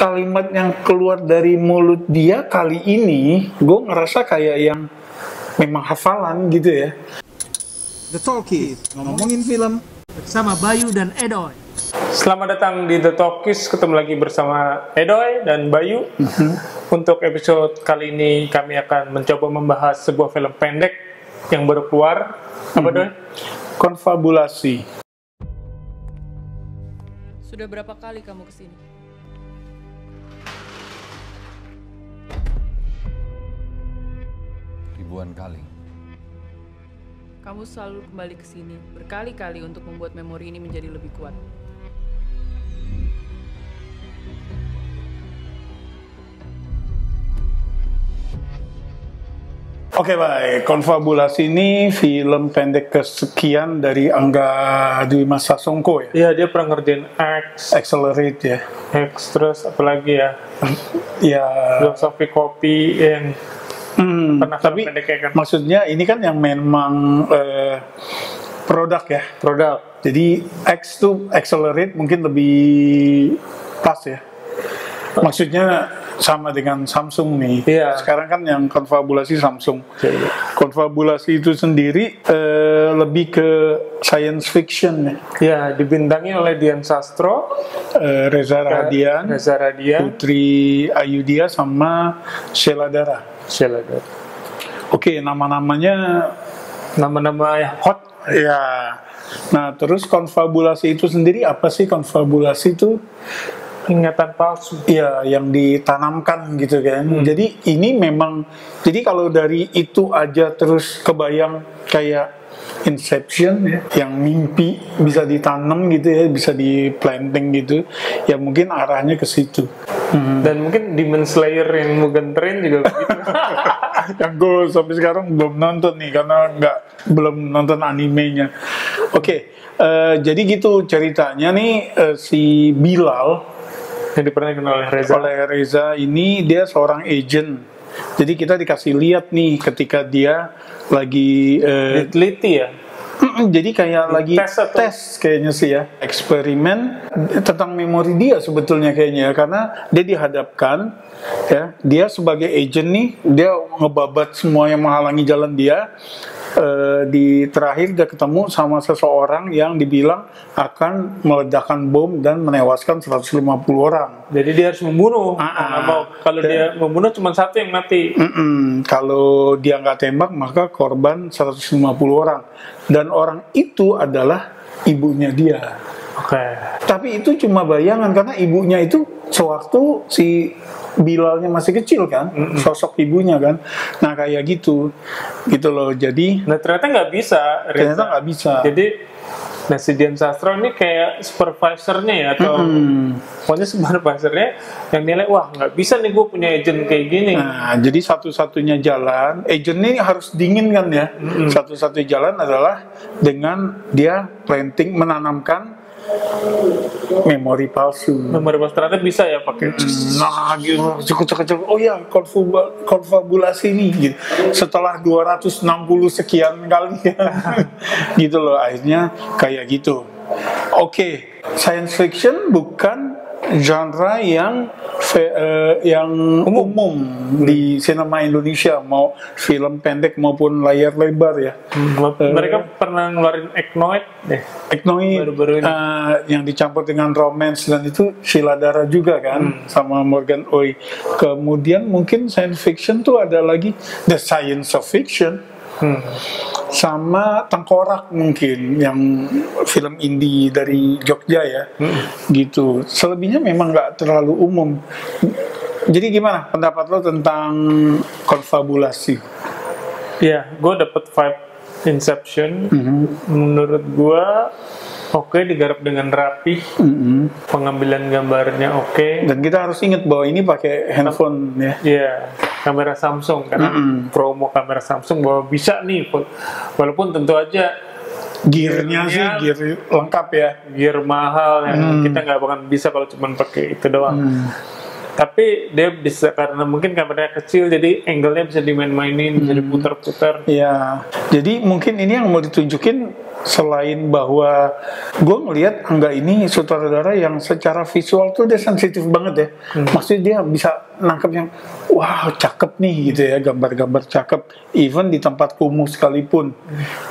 kalimat yang keluar dari mulut dia kali ini, gue ngerasa kayak yang memang hafalan gitu ya. The Talkies, ngomongin film bersama Bayu dan Edoy. Selamat datang di The Talkies, ketemu lagi bersama Edoy dan Bayu. Untuk episode kali ini kami akan mencoba membahas sebuah film pendek yang baru keluar. Apa Doy? Konfabulasi. Sudah berapa kali kamu kesini? Ribuan kali. Kamu selalu kembali ke sini berkali-kali untuk membuat memori ini menjadi lebih kuat. Oke, baik. Konfabulasi ini film pendek kesekian dari Angga Dwi Mas Sasongko ya. Iya, dia pernah ngerjain X, Accelerate ya. X terus apalagi ya? Ya. Filosofi kopi yang pernah tapi pendek ya kan? maksudnya ini kan yang memang produk ya. Produk. Jadi X tuh Accelerate mungkin lebih pas ya. Maksudnya sama dengan Samsung nih. Iya. Sekarang kan yang konfabulasi Samsung. Iya. Konfabulasi itu sendiri lebih ke science fiction ya. Ya, dibintangi oleh Dian Sastro, Reza Radian, Putri Ayudhya sama Sheila Dara. Oke, nama-namanya nama-nama yang hot. ya. Nah, terus konfabulasi itu sendiri apa sih? Konfabulasi itu Ingatan palsu. ya yang ditanamkan gitu kan. Jadi ini memang, jadi kalau dari itu aja terus kebayang kayak Inception ya, yang mimpi bisa ditanam gitu ya, bisa di planting gitu. Ya mungkin arahnya ke situ. Dan mungkin Demon Slayer yang Mugen Train juga begitu. Yang gue sampai sekarang belum nonton nih karena belum nonton animenya. Oke, jadi gitu ceritanya nih, si Bilal Yang diperankan oleh Reza ini dia seorang agent. Jadi kita dikasih lihat nih ketika dia lagi diteliti ya. jadi kayak lagi tes kayaknya sih ya, eksperimen tentang memori dia sebetulnya kayaknya, karena dia dihadapkan ya, dia sebagai agent nih, dia ngebabat semua yang menghalangi jalan dia. Di terakhir dia ketemu sama seseorang yang dibilang akan meledakkan bom dan menewaskan 150 orang. Jadi dia harus membunuh. Kalau dia membunuh cuma satu yang mati. Kalau dia nggak tembak maka korban 150 orang. Dan orang itu adalah ibunya dia. Oke. Tapi itu cuma bayangan karena ibunya itu sewaktu si Bilalnya masih kecil kan, sosok ibunya kan. Nah kayak gitu loh. Jadi nah ternyata nggak bisa. Ternyata nggak bisa. Jadi nah si Dian Sastro ini kayak supervisornya ya, atau pokoknya supervisornya yang nilai, wah nggak bisa nih gue punya agent kayak gini. Nah jadi satu-satunya jalan, agent ini harus dingin kan ya. Satu-satunya jalan adalah dengan dia planting, menanamkan memori palsu. Memori palsu ternyata bisa ya pakai. Nah, gitu. Cukup. Oh ya, konfabulasi nih gitu. Setelah 260 sekian kali gitu loh, akhirnya kayak gitu. Oke, science fiction bukan genre yang umum di sinema Indonesia, mau film pendek maupun layar lebar ya. Mereka pernah ngeluarin Eknoid deh. Eknoid yang dicampur dengan romance, dan itu Sheila Dara juga kan, sama Morgan Oy. Kemudian mungkin science fiction tuh ada lagi The Science of Fiction. Sama Tengkorak mungkin, yang film indie dari Jogja ya, gitu. Selebihnya memang nggak terlalu umum. Jadi gimana pendapat lo tentang konfabulasi? Ya, gue dapet vibe Inception. Menurut gue oke, digarap dengan rapi, pengambilan gambarnya oke. Dan kita harus ingat bahwa ini pakai handphone ya. Iya, kamera Samsung, karena promo kamera Samsung bahwa bisa nih, walaupun tentu aja gearnya sih gear lengkap ya, gear mahal yang kita nggak bakal bisa kalau cuma pakai itu doang. Tapi dia bisa, karena mungkin kameranya kecil, jadi angle-nya bisa dimain-mainin, bisa diputar-putar. Iya, jadi mungkin ini yang mau ditunjukin Selain bahwa gue ngelihat Angga ini sutradara yang secara visual tuh dia sensitif banget ya. Maksudnya dia bisa nangkep yang wow cakep nih gitu ya, gambar-gambar cakep, even di tempat kumuh sekalipun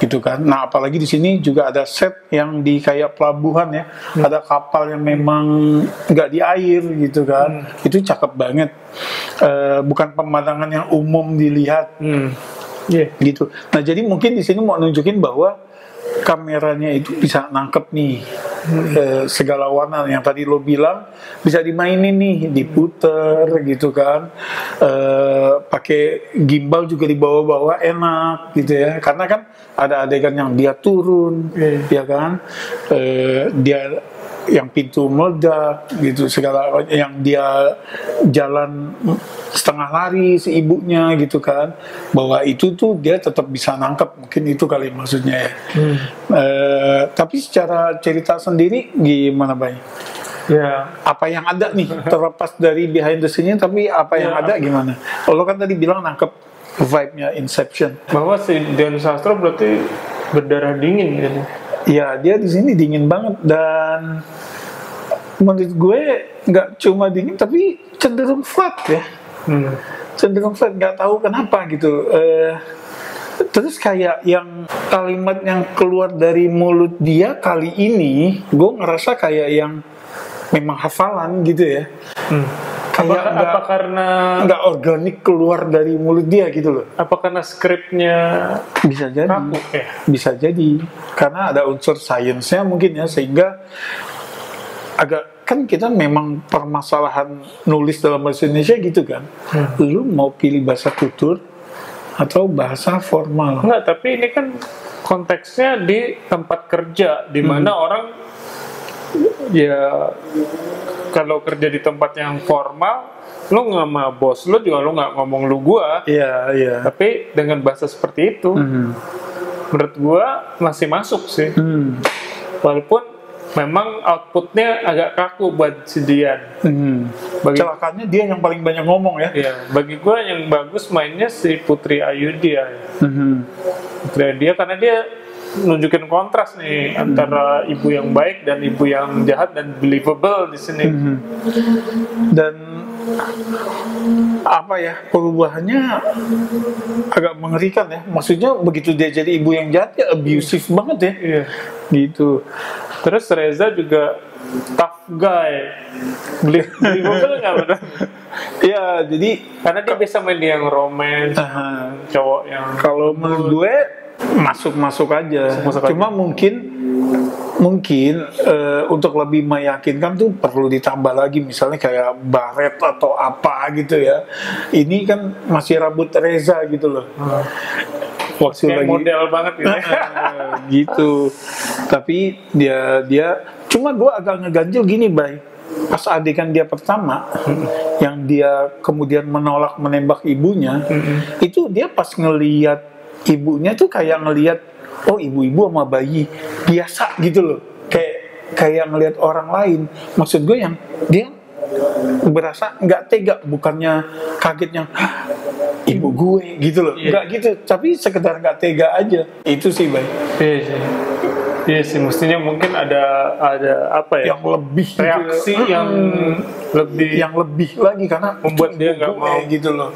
gitu kan. Nah apalagi di sini juga ada set yang di kayak pelabuhan ya, ada kapal yang memang nggak di air gitu kan, itu cakep banget. Bukan pemandangan yang umum dilihat gitu. Nah jadi mungkin di sini mau nunjukin bahwa kameranya itu bisa nangkep nih segala warna yang tadi lo bilang, bisa dimainin nih, diputer gitu kan, pakai gimbal juga dibawa-bawa enak gitu ya, karena kan ada adegan yang dia turun ya kan, dia yang pintu meledak gitu, segala yang dia jalan setengah lari si ibunya gitu kan, bahwa itu tuh dia tetap bisa nangkep, mungkin itu kali maksudnya ya. Tapi secara cerita sendiri gimana Bay? Ya, Apa yang ada nih terlepas dari behind the scene-nya, tapi apa yang ada gimana? Lo kan tadi bilang nangkep vibe-nya Inception. bahwa si Dian Sastro berarti berdarah dingin gitu. Ya dia di sini dingin banget, dan menurut gue nggak cuma dingin tapi cenderung flat ya. Cenderung flat, nggak tahu kenapa gitu. Terus kayak yang kalimat yang keluar dari mulut dia kali ini, gue ngerasa kayak yang memang hafalan gitu ya. Kayak Apa karena nggak organik keluar dari mulut dia gitu loh. apa karena skripnya Bisa jadi, kaku ya? bisa jadi karena ada unsur sainsnya mungkin ya, sehingga agak, kan kita memang permasalahan nulis dalam bahasa Indonesia gitu kan. Lu mau pilih bahasa tutur atau bahasa formal? Enggak, tapi ini kan konteksnya di tempat kerja, di mana orang ya kalau kerja di tempat yang formal, lo nggak sama bos lo juga lo nggak ngomong lu gua, Iya. tapi dengan bahasa seperti itu, menurut gua masih masuk sih, walaupun memang outputnya agak kaku buat si Dian. Celakanya dia yang paling banyak ngomong ya. Ya, bagi gua yang bagus mainnya si Putri Ayudhya. Putri Ayudhya karena dia nunjukin kontras nih antara ibu yang baik dan ibu yang jahat dan believable di sini. Dan apa ya, perubahannya agak mengerikan ya. Maksudnya begitu dia jadi ibu yang jahat ya abusive banget ya. Iya. Gitu. Terus Reza juga tough guy, believable nggak benar? Iya, jadi Karena dia bisa main yang romance, cowok yang kalau menurut gue masuk aja. Masuk Cuma mungkin untuk lebih meyakinkan tuh perlu ditambah lagi, misalnya kayak baret atau apa gitu ya. Ini kan masih rambut Reza gitu loh. Waktu kayak lagi model banget gitu. gitu. Tapi dia cuma gue agak ngeganjel gini, Bay. Pas adegan dia pertama yang dia kemudian menolak menembak ibunya, itu dia pas ngelihat ibunya tuh kayak ngelihat, oh ibu-ibu sama bayi biasa gitu loh, kayak ngelihat orang lain. Maksud gue yang dia berasa nggak tega, bukannya kagetnya ibu gue gitu loh, nggak gitu, tapi sekedar nggak tega aja. Itu sih, Bay. Iya sih, mestinya mungkin ada apa ya? Yang lebih reaksi gitu. yang lebih lagi, karena membuat dia nggak mau gitu loh,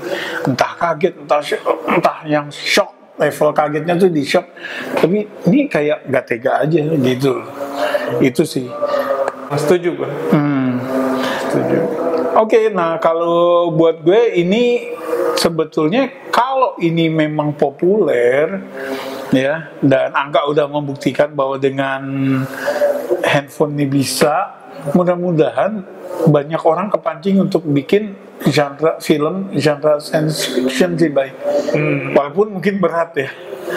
entah kaget, entah yang shock, level kagetnya tuh di shock, tapi ini kayak nggak tega aja gitu loh. Itu sih. Setuju gue. Setuju. Oke, nah kalau buat gue ini sebetulnya kalau ini memang populer ya, dan Angga udah membuktikan bahwa dengan handphone ini bisa, mudah-mudahan banyak orang kepancing untuk bikin genre science fiction sih, Bay. Walaupun mungkin berat ya.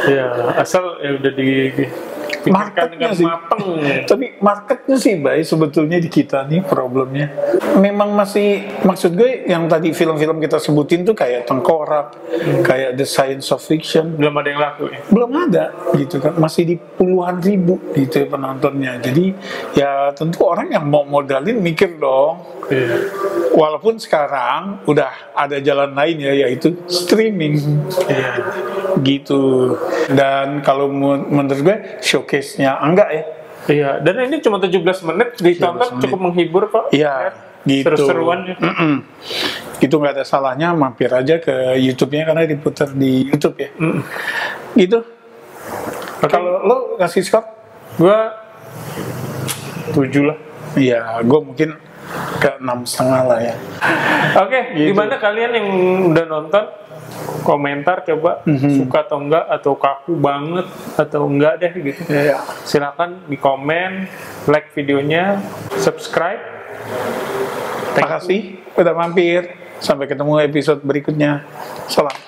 Ya, asal ya udah dipikirkan dengan sih. mateng. Tapi marketnya sih, Bay, sebetulnya di kita nih problemnya. Memang masih, maksud gue yang tadi film-film kita sebutin tuh kayak Tengkorak, kayak The Science of Fiction, Belum ada yang laku ya. belum ada gitu kan, masih di puluhan ribu gitu ya penontonnya. Jadi ya tentu orang yang mau modalin mikir dong. Walaupun sekarang udah ada jalan lain ya, yaitu streaming. gitu. Dan kalau menurut gue showcase-nya Angga ya. Iya, dan ini cuma 17 menit ditonton 17 menit. cukup menghibur kok. Iya, gitu. Seru-seruan ya. Itu nggak ada salahnya mampir aja ke YouTube-nya karena diputar di YouTube ya. Gitu. Kalau lo kasih skor? Gua 7 lah. Iya, gue mungkin ke 6,5 lah ya. Oke, Gitu. gimana kalian yang udah nonton? Komentar coba suka atau enggak, atau kaku banget atau enggak deh gitu. Iya. Silakan di komen, like videonya, subscribe. Terima kasih udah mampir. Sampai ketemu episode berikutnya. Salam.